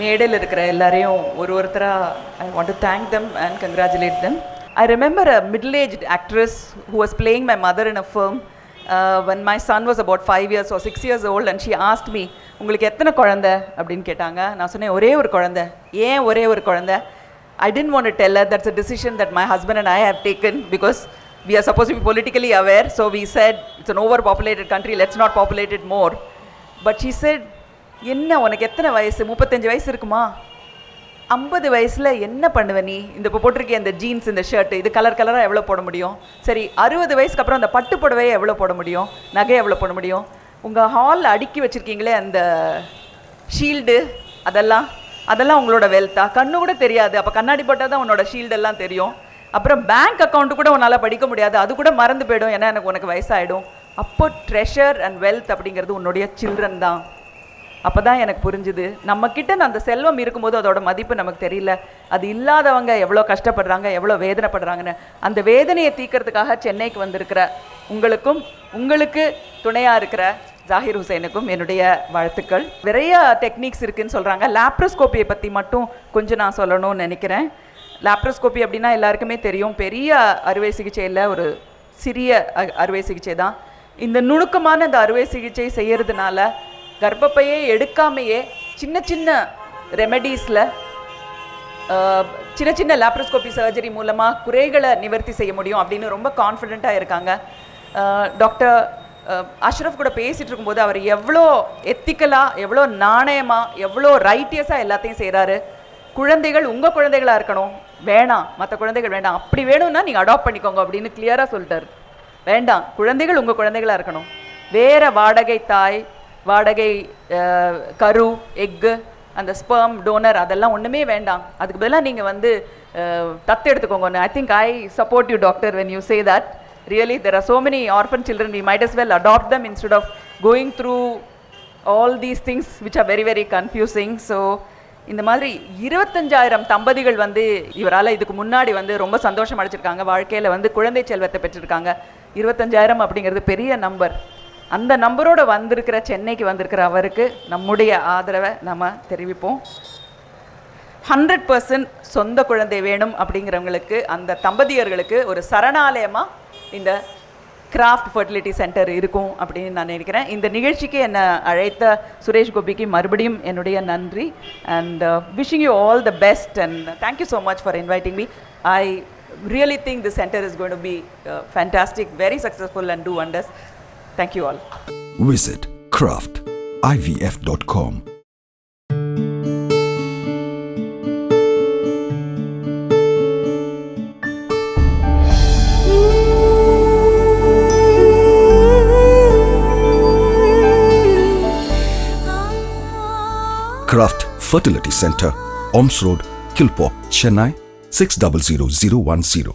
மேடையில் இருக்கிற எல்லாரையும் ஒருத்தராக I want to thank them and congratulate them. I remember a middle-aged actress who was playing my mother in a film when my son was about 5 years or 6 years old, and she asked me, உங்களுக்கு எத்தனை குழந்தை அப்படின்னு கேட்டாங்க. நான் சொன்னேன் ஒரே ஒரு குழந்தை. ஏன் ஒரே ஒரு குழந்தை? I didn't want to tell her that's a decision that my husband and I have taken because we are supposed to be politically aware, so we said it's an overpopulated country, let's not populate it more. But she said, என்ன உனக்கு எத்தனை வயசு? 35 வயசு இருக்குமா? 50 வயசில் என்ன பண்ணுவ நீ? இந்த இப்போ போட்டிருக்கேன் இந்த ஜீன்ஸ், இந்த ஷர்ட்டு, இது கலர் கலராக எவ்வளோ போட முடியும்? சரி, 60 வயசுக்கு அப்புறம் அந்த பட்டு புடவையை எவ்வளோ போட முடியும்? நகை எவ்வளோ போட முடியும்? உங்கள் ஹாலில் அடுக்கி வச்சுருக்கீங்களே அந்த ஷீல்டு, அதெல்லாம் உங்களோட வெல்த்தா? கண்ணு கூட தெரியாது, அப்போ கண்ணாடி போட்டால் தான் உன்னோட ஷீல்டெல்லாம் தெரியும். அப்புறம் பேங்க் அக்கௌண்ட்டு கூட உன்னால் படிக்க முடியாது, அது கூட மறந்து போயிடும், ஏன்னா உனக்கு வயசாகிடும். அப்போ ட்ரெஷர் அண்ட் வெல்த் அப்படிங்கிறது உன்னுடைய சில்ட்ரன் தான். அப்போ தான் எனக்கு புரிஞ்சுது, நம்மக்கிட்ட அந்த செல்வம் இருக்கும்போது அதோட மதிப்பு நமக்கு தெரியல. அது இல்லாதவங்க எவ்வளோ கஷ்டப்படுறாங்க, எவ்வளோ வேதனைப்படுறாங்கன்னு. அந்த வேதனையை தீர்க்கறதுக்காக சென்னைக்கு வந்திருக்கிற உங்களுக்கு துணையாக இருக்கிற ஜாகிர் ஹுசைனுக்கும் என்னுடைய வாழ்த்துக்கள். நிறைய டெக்னிக்ஸ் இருக்குதுன்னு சொல்கிறாங்க. லேப்ரோஸ்கோப்பியை பற்றி மட்டும் கொஞ்சம் நான் சொல்லணும்னு நினைக்கிறேன். லேப்ரோஸ்கோப்பி அப்படின்னா எல்லாருக்குமே தெரியும், பெரிய அறுவை சிகிச்சை இல்லை, ஒரு சிறிய அறுவை சிகிச்சை தான். இந்த நுணுக்கமான இந்த அறுவை சிகிச்சை செய்கிறதுனால கர்ப்பப்பையே எடுக்காமையே சின்ன சின்ன ரெமெடிஸில் சின்ன சின்ன லேப்ரோஸ்கோப்பி சர்ஜரி மூலமாக குறைகளை நிவர்த்தி செய்ய முடியும் அப்படின்னு ரொம்ப கான்ஃபிடெண்ட்டாக இருக்காங்க. டாக்டர் அஷ்ரஃப் கூட பேசிகிட்டு இருக்கும்போது அவர் எவ்வளோ எத்திக்கலாக, எவ்வளோ நாணயமாக, எவ்வளோ ரைட்டியஸாக எல்லாத்தையும் செய்கிறாரு. குழந்தைகள் உங்கள் குழந்தைகளாக இருக்கணும், வேணாம் மற்ற குழந்தைகள் வேண்டாம், அப்படி வேணும்னா நீங்கள் அடாப்ட் பண்ணிக்கோங்க அப்படின்னு கிளியராக சொல்லிட்டார். வேண்டாம், குழந்தைகள் உங்கள் குழந்தைகளாக இருக்கணும். வேறு வாடகை தாய், வாடகை கரு, எக்கு, அந்த ஸ்பெர்ம் டோனர் அதெல்லாம் ஒன்றுமே வேண்டாம். அதுக்கு பதிலாக நீங்கள் தத்து எடுத்துக்கோங்க. I think I support you doctor when you say that. Really, there are so many orphan children, we might as well adopt them instead of going through all these things which are very very confusing. So இந்த மாதிரி 25,000 தம்பதிகள் இவரால் இதுக்கு முன்னாடி ரொம்ப சந்தோஷம் அடைச்சிருக்காங்க, வாழ்க்கையில் குழந்தை செல்வத்தை பெற்றிருக்காங்க. 25,000 அப்படிங்கிறது பெரிய நம்பர். அந்த நம்பரோடு வந்திருக்கிற சென்னைக்கு வந்திருக்கிற அவருக்கு நம்முடைய ஆதரவை நம்ம தெரிவிப்போம். 100% சொந்த குழந்தை வேணும் அப்படிங்கிறவங்களுக்கு, அந்த தம்பதியர்களுக்கு ஒரு சரணாலயமாக இந்த கிராஃப்ட் ஃபர்டிலிட்டி சென்டர் இருக்கும் அப்படின்னு நான் நினைக்கிறேன். இந்த நிகழ்ச்சிக்கு என்னை அழைத்த சுரேஷ் கோபிக்கு மறுபடியும் என்னுடைய நன்றி. And wishing you all the best and thank you so much for inviting me. I really think the center is going to be fantastic, very successful and do wonders. Thank you all. Visit craftivf.com. Craft Fertility Center, Oms Road, Kilpop, Chennai 600010.